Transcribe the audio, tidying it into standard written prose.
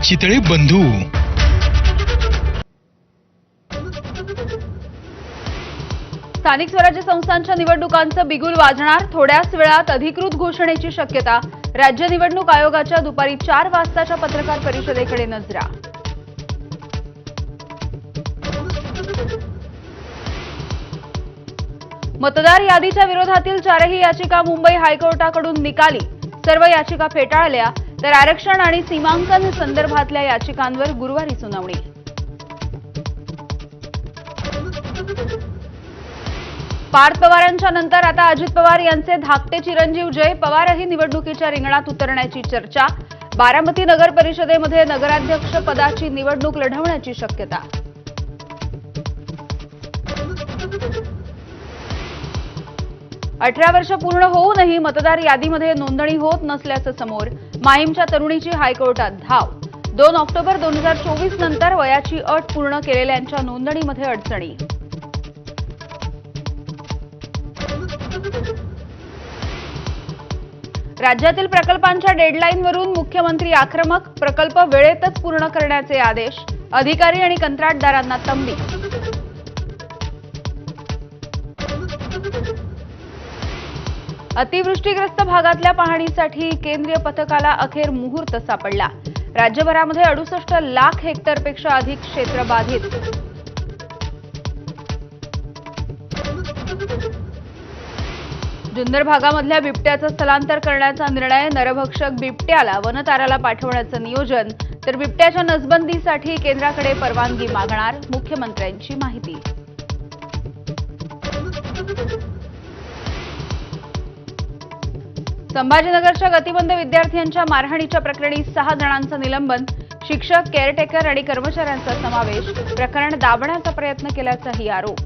चितळे बंधू. स्थानिक स्वराज्य संस्थांच्या निवडणुकांचं बिगुल वाजणार. थोड्याच वेळात अधिकृत घोषणेची शक्यता. राज्य निवडणूक आयोगाच्या दुपारी 4 वाजताच्या पत्रकार परिषदेकडे नजरा. मतदार यादीच्या विरोधातील 4ही याचिका मुंबई हायकोर्टाकडून निकाली. सर्व याचिका फेटाळल्या तर आरक्षण आणि सीमांकन संदर्भातल्या याचिकांवर गुरुवारी सुनावणी. पार्थ पवारांच्या नंतर आता अजित पवार यांचे धाकटे चिरंजीव जय पवारही निवडणुकीच्या रिंगणात उतरण्याची चर्चा. बारामती नगर परिषदेमध्ये नगराध्यक्ष पदाची निवडणूक लढवण्याची शक्यता. अठरा वर्ष पूर्ण होऊनही मतदार यादीमध्ये नोंदणी होत नसल्याचं समोर. माहीमच्या तरुणीची हायकोर्टात धाव. 2 ऑक्टोबर 2024 नंतर वयाची अट पूर्ण केलेल्यांच्या नोंदणीमध्ये अडचणी. राज्यातील प्रकल्पांच्या डेडलाईनवरून मुख्यमंत्री आक्रमक. प्रकल्प वेळेतच पूर्ण करण्याचे आदेश. अधिकारी आणि कंत्राटदारांना तंबी. अतिवृष्टीग्रस्त भागातल्या पाहणीसाठी केंद्रीय पथकाला अखेर मुहूर्त सापडला. राज्यभरामध्ये 68 लाख हेक्टरपेक्षा अधिक क्षेत्र बाधित. जुन्नर भागामधल्या बिबट्याचं स्थलांतर करण्याचा निर्णय. नरभक्षक बिबट्याला वनताराला पाठवण्याचं नियोजन. तर बिबट्याच्या नसबंदीसाठी केंद्राकडे परवानगी मागणार. मुख्यमंत्र्यांची माहिती. संभाजीनगरच्या गतिमंद विद्यार्थ्यांच्या मारहाणीच्या प्रकरणी 6 जणांचं निलंबन. शिक्षक, केअरटेकर आणि कर्मचाऱ्यांचा समावेश. प्रकरण दाबण्याचा प्रयत्न केल्याचाही आरोप.